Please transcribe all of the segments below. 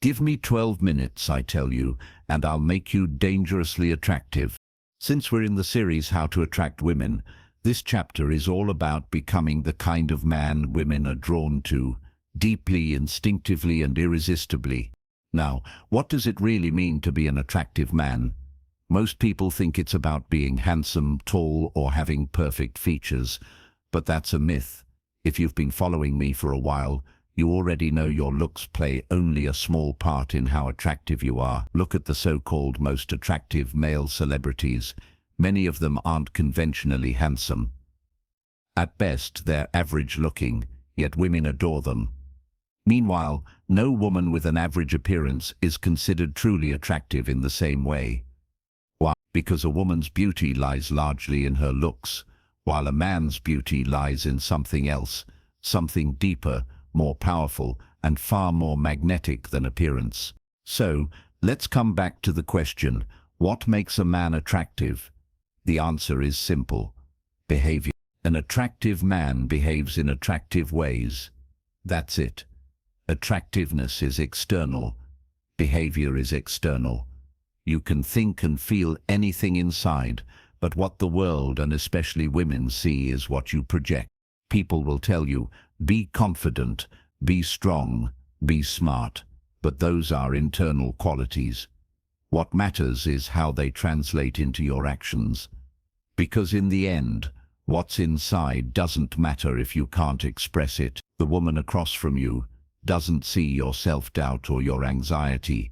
Give me 12 minutes, I tell you, and I'll make you dangerously attractive. Since we're in the series How to Attract Women, this chapter is all about becoming the kind of man women are drawn to, deeply, instinctively, and irresistibly. Now, what does it really mean to be an attractive man? Most people think it's about being handsome, tall, or having perfect features, but that's a myth. If you've been following me for a while, you already know your looks play only a small part in how attractive you are. Look at the so-called most attractive male celebrities. Many of them aren't conventionally handsome. At best, they're average-looking, yet women adore them. Meanwhile, no woman with an average appearance is considered truly attractive in the same way. Why? Because a woman's beauty lies largely in her looks, while a man's beauty lies in something else, something deeper, more powerful, and far more magnetic than appearance. So, let's come back to the question, what makes a man attractive? The answer is simple: behavior. An attractive man behaves in attractive ways. That's it. Attractiveness is external. Behavior is external. You can think and feel anything inside, but what the world and especially women see is what you project. People will tell you, be confident, be strong, be smart, but those are internal qualities. What matters is how they translate into your actions. Because in the end, what's inside doesn't matter if you can't express it. The woman across from you doesn't see your self-doubt or your anxiety.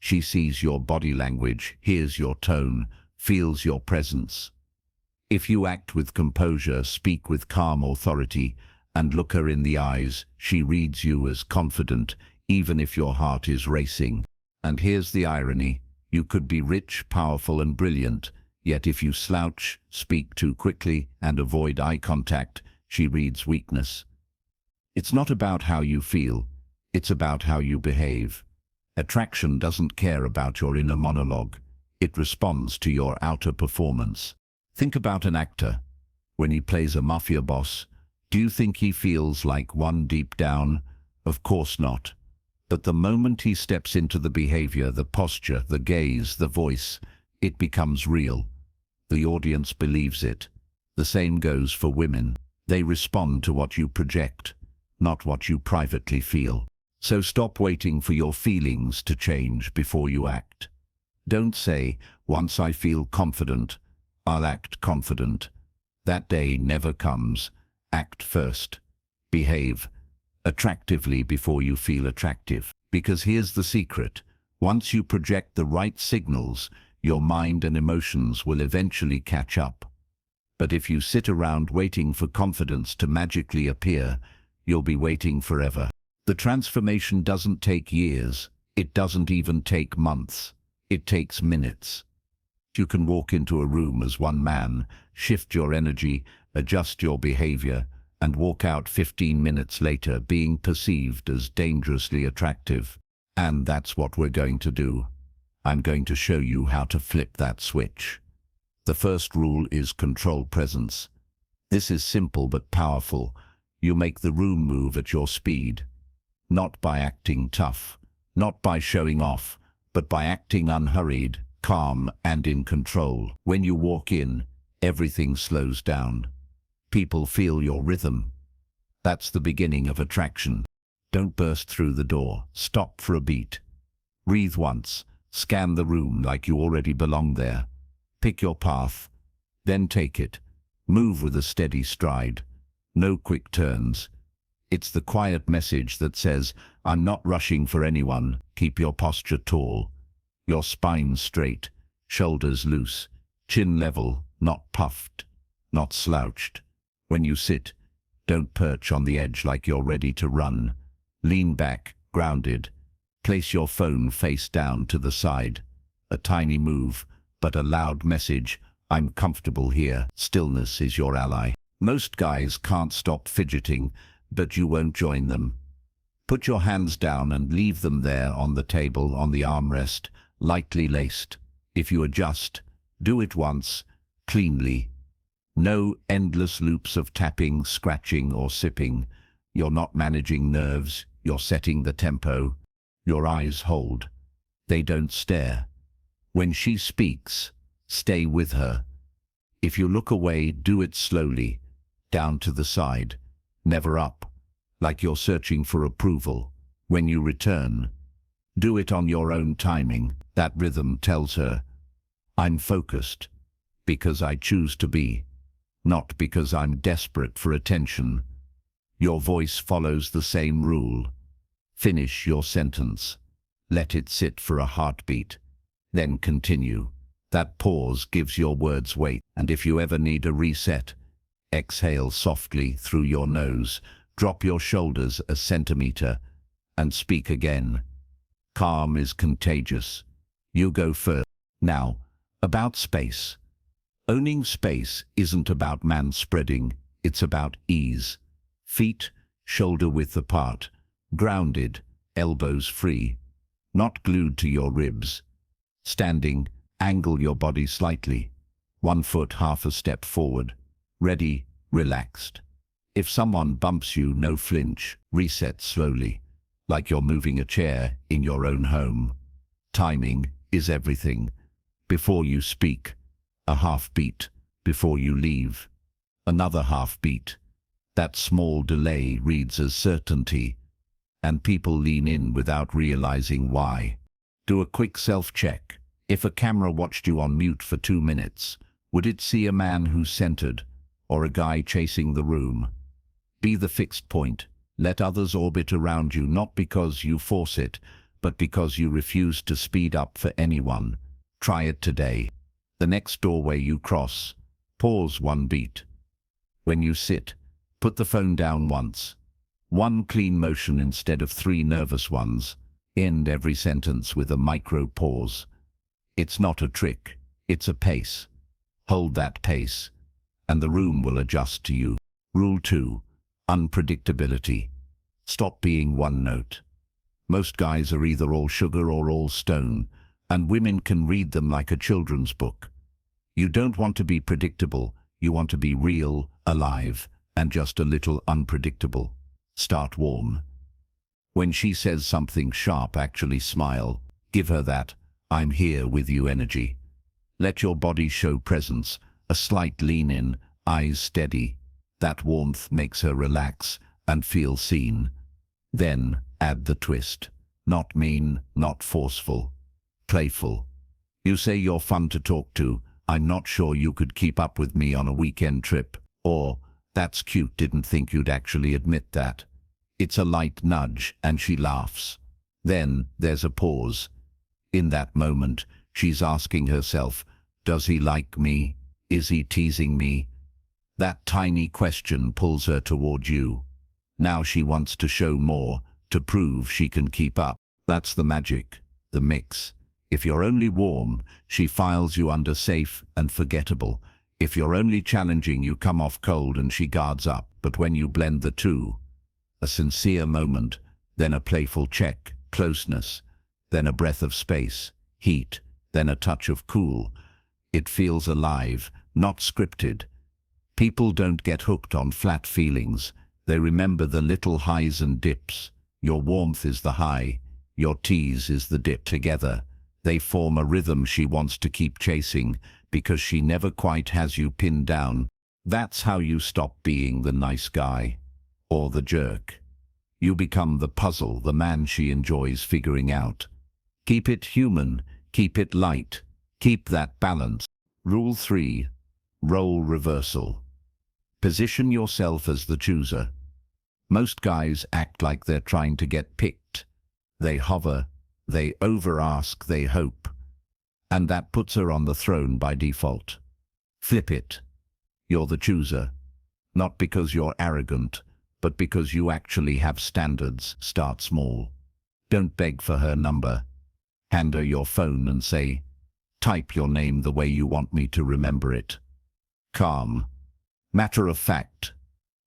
She sees your body language, hears your tone, feels your presence. If you act with composure, speak with calm authority, and look her in the eyes, she reads you as confident, even if your heart is racing. And here's the irony: you could be rich, powerful, and brilliant, yet if you slouch, speak too quickly, and avoid eye contact, she reads weakness. It's not about how you feel, it's about how you behave. Attraction doesn't care about your inner monologue. It responds to your outer performance. Think about an actor. When he plays a mafia boss, do you think he feels like one deep down? Of course not. But the moment he steps into the behavior, the posture, the gaze, the voice, it becomes real. The audience believes it. The same goes for women. They respond to what you project, not what you privately feel. So stop waiting for your feelings to change before you act. Don't say, once I feel confident, I'll act confident. That day never comes. Act first. Behave attractively before you feel attractive. Because here's the secret: once you project the right signals, your mind and emotions will eventually catch up. But if you sit around waiting for confidence to magically appear, you'll be waiting forever. The transformation doesn't take years. It doesn't even take months. It takes minutes. You can walk into a room as one man, shift your energy, adjust your behavior, and walk out 15 minutes later being perceived as dangerously attractive. And that's what we're going to do. I'm going to show you how to flip that switch. The first rule is control presence. This is simple but powerful. You make the room move at your speed. Not by acting tough, not by showing off, but by acting unhurried, calm, and in control. When you walk in, everything slows down. People feel your rhythm. That's the beginning of attraction. Don't burst through the door. Stop for a beat. Breathe once. Scan the room like you already belong there. Pick your path, then take it. Move with a steady stride. No quick turns. It's the quiet message that says, I'm not rushing for anyone. Keep your posture tall. Your spine straight, shoulders loose, chin level, not puffed, not slouched. When you sit, don't perch on the edge like you're ready to run. Lean back, grounded. Place your phone face down to the side. A tiny move, but a loud message. I'm comfortable here. Stillness is your ally. Most guys can't stop fidgeting, but you won't join them. Put your hands down and leave them there on the table, on the armrest, lightly laced. If you adjust, do it once, cleanly. No endless loops of tapping, scratching, or sipping. You're not managing nerves, you're setting the tempo. Your eyes hold. They don't stare. When she speaks, stay with her. If you look away, do it slowly, down to the side, never up, like you're searching for approval. When you return, do it on your own timing. That rhythm tells her, I'm focused, because I choose to be, not because I'm desperate for attention. Your voice follows the same rule. Finish your sentence. Let it sit for a heartbeat. Then continue. That pause gives your words weight, and if you ever need a reset, exhale softly through your nose, drop your shoulders a centimeter, and speak again. Calm is contagious. You go first. Now, about space. Owning space isn't about manspreading, it's about ease. Feet shoulder-width apart, grounded, elbows free, not glued to your ribs. Standing, angle your body slightly, 1 foot half a step forward. Ready, relaxed. If someone bumps you, no flinch, reset slowly, like you're moving a chair in your own home. Timing is everything. Before you speak, a half beat. Before you leave, another half beat. That small delay reads as certainty, and people lean in without realizing why. Do a quick self-check. If a camera watched you on mute for 2 minutes, would it see a man who's centered, or a guy chasing the room? Be the fixed point. Let others orbit around you, not because you force it, but because you refuse to speed up for anyone. Try it today. The next doorway you cross, pause 1 beat. When you sit, put the phone down once. 1 clean motion instead of 3 nervous ones. End every sentence with a micro pause. It's not a trick, it's a pace. Hold that pace, and the room will adjust to you. Rule 2. Unpredictability. Stop being one note. Most guys are either all sugar or all stone, and women can read them like a children's book. You don't want to be predictable, you want to be real, alive, and just a little unpredictable. Start warm. When she says something sharp, actually smile. Give her that I'm here with you energy. Let your body show presence, a slight lean in, eyes steady. That warmth makes her relax and feel seen. Then add the twist. Not mean, not forceful. Playful. You say you're fun to talk to. I'm not sure you could keep up with me on a weekend trip. Or, that's cute, didn't think you'd actually admit that. It's a light nudge, and she laughs. Then there's a pause. In that moment, she's asking herself, does he like me? Is he teasing me? That tiny question pulls her toward you. Now she wants to show more, to prove she can keep up. That's the magic, the mix. If you're only warm, she files you under safe and forgettable. If you're only challenging, you come off cold and she guards up. But when you blend the two, a sincere moment, then a playful check, closeness, then a breath of space, heat, then a touch of cool. It feels alive, not scripted. People don't get hooked on flat feelings. They remember the little highs and dips. Your warmth is the high, your tease is the dip. Together, they form a rhythm she wants to keep chasing because she never quite has you pinned down. That's how you stop being the nice guy or the jerk. You become the puzzle, the man she enjoys figuring out. Keep it human, keep it light, keep that balance. Rule 3. Role reversal. Position yourself as the chooser. Most guys act like they're trying to get picked. They hover, they over-ask, they hope. And that puts her on the throne by default. Flip it. You're the chooser. Not because you're arrogant, but because you actually have standards. Start small. Don't beg for her number. Hand her your phone and say, type your name the way you want me to remember it. Calm. Matter of fact.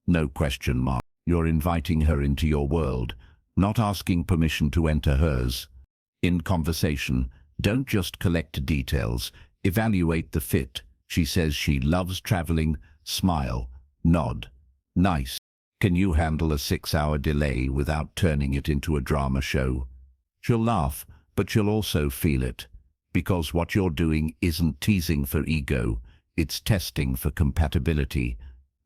No question mark. You're inviting her into your world, not asking permission to enter hers. In conversation, don't just collect details, evaluate the fit. She says she loves traveling, smile, nod. Nice. Can you handle a 6-hour delay without turning it into a drama show? She'll laugh, but she'll also feel it. Because what you're doing isn't teasing for ego, it's testing for compatibility,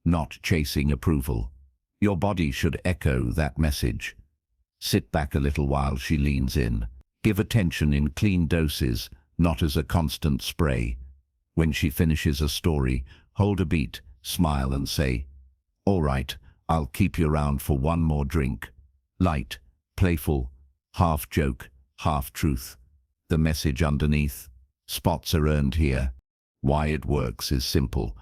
not chasing approval. Your body should echo that message. Sit back a little while she leans in. Give attention in clean doses, not as a constant spray. When she finishes a story, hold a beat, smile and say, "All right, I'll keep you around for one more drink." Light, playful, half joke, half truth. The message underneath. Spots are earned here. Why it works is simple.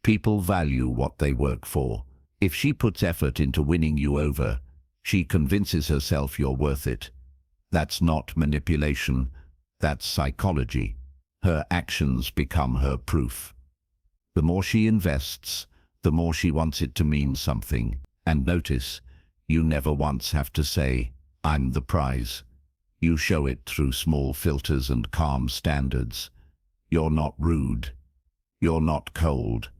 People value what they work for. If she puts effort into winning you over, she convinces herself you're worth it. That's not manipulation, that's psychology. Her actions become her proof. The more she invests, the more she wants it to mean something. And notice, you never once have to say, "I'm the prize." You show it through small filters and calm standards. You're not rude. You're not cold.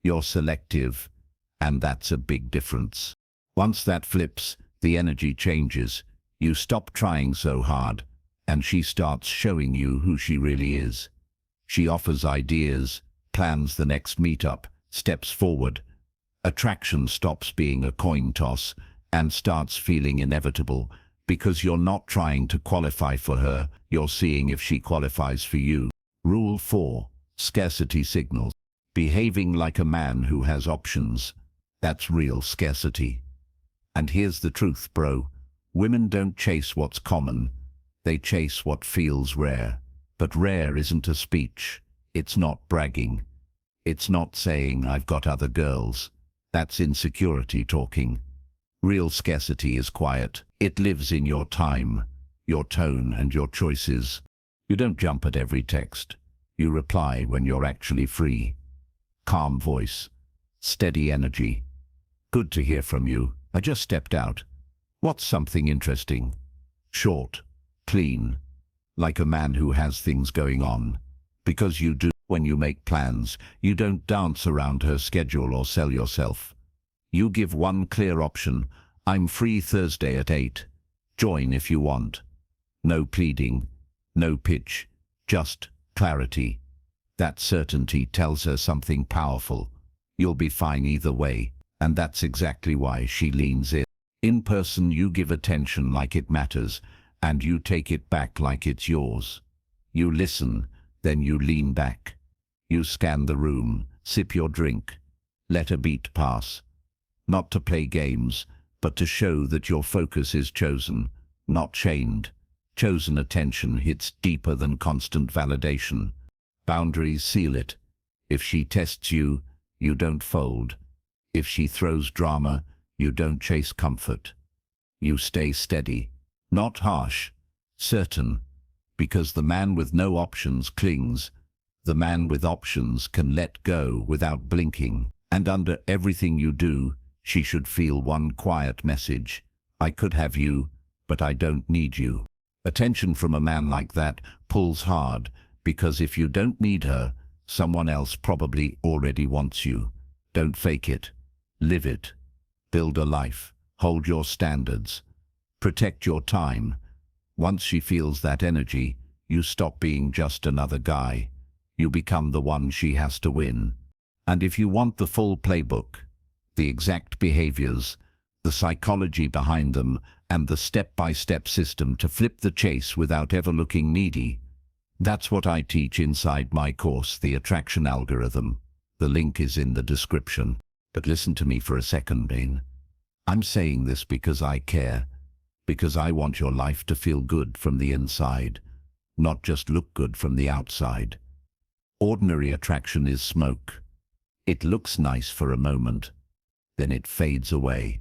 You're selective. And that's a big difference. Once that flips, the energy changes. You stop trying so hard, and she starts showing you who she really is. She offers ideas, plans the next meetup, steps forward. Attraction stops being a coin toss and starts feeling inevitable, because you're not trying to qualify for her, you're seeing if she qualifies for you. Rule 4. Scarcity signals. Behaving like a man who has options. That's real scarcity. And here's the truth, bro. Women don't chase what's common. They chase what feels rare. But rare isn't a speech. It's not bragging. It's not saying, "I've got other girls." That's insecurity talking. Real scarcity is quiet. It lives in your time, your tone, and your choices. You don't jump at every text. You reply when you're actually free. Calm voice. Steady energy. "Good to hear from you. I just stepped out. What's something interesting?" Short. Clean. Like a man who has things going on. Because you do. When you make plans, you don't dance around her schedule or sell yourself. You give one clear option. "I'm free Thursday at 8. Join if you want." No pleading, no pitch, just clarity. That certainty tells her something powerful. You'll be fine either way, and that's exactly why she leans in. In person, you give attention like it matters, and you take it back like it's yours. You listen, then you lean back. You scan the room, sip your drink, let a beat pass. Not to play games, but to show that your focus is chosen, not chained. Chosen attention hits deeper than constant validation. Boundaries seal it. If she tests you, you don't fold. If she throws drama, you don't chase comfort. You stay steady, not harsh, certain, because the man with no options clings. The man with options can let go without blinking. And under everything you do, she should feel one quiet message. "I could have you, but I don't need you." Attention from a man like that pulls hard, because if you don't need her, someone else probably already wants you. Don't fake it. Live it. Build a life. Hold your standards. Protect your time. Once she feels that energy, you stop being just another guy. You become the one she has to win. And if you want the full playbook, the exact behaviors, the psychology behind them, and the step-by-step system to flip the chase without ever looking needy, that's what I teach inside my course, The Attraction Algorithm. The link is in the description. But listen to me for a second, Bain. I'm saying this because I care, because I want your life to feel good from the inside, not just look good from the outside. Ordinary attraction is smoke. It looks nice for a moment, then it fades away.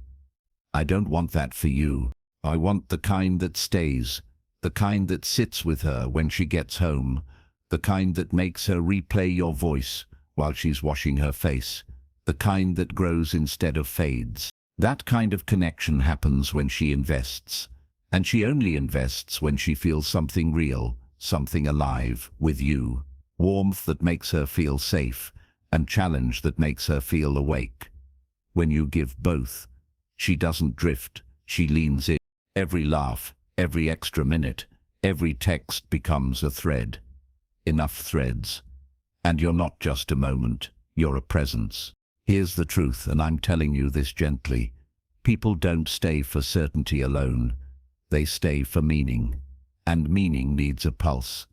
I don't want that for you. I want the kind that stays, the kind that sits with her when she gets home, the kind that makes her replay your voice while she's washing her face, the kind that grows instead of fades. That kind of connection happens when she invests, and she only invests when she feels something real, something alive, with you. Warmth that makes her feel safe, and challenge that makes her feel awake. When you give both, she doesn't drift, she leans in. Every laugh, Every extra minute, every text becomes a thread. Enough threads. And you're not just a moment, you're a presence. Here's the truth, and I'm telling you this gently. People don't stay for certainty alone. They stay for meaning. And meaning needs a pulse.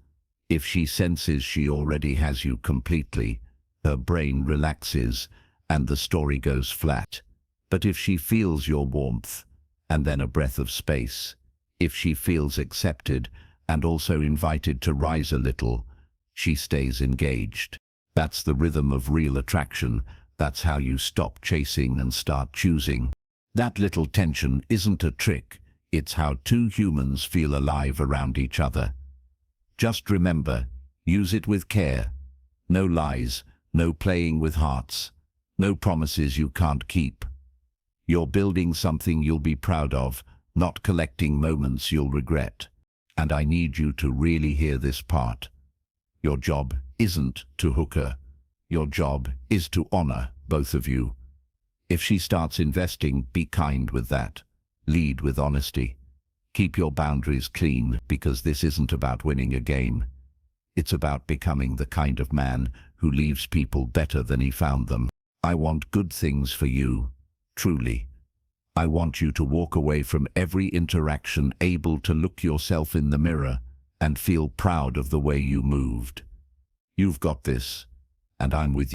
If she senses she already has you completely, her brain relaxes and the story goes flat. But if she feels your warmth, and then a breath of space, if she feels accepted and also invited to rise a little, she stays engaged. That's the rhythm of real attraction. That's how you stop chasing and start choosing. That little tension isn't a trick. It's how two humans feel alive around each other. Just remember, use it with care. No lies, no playing with hearts, no promises you can't keep. You're building something you'll be proud of, not collecting moments you'll regret. And I need you to really hear this part. Your job isn't to hook her. Your job is to honor both of you. If she starts investing, be kind with that. Lead with honesty. Keep your boundaries clean, because this isn't about winning a game. It's about becoming the kind of man who leaves people better than he found them. I want good things for you, truly. I want you to walk away from every interaction able to look yourself in the mirror and feel proud of the way you moved. You've got this, and I'm with you.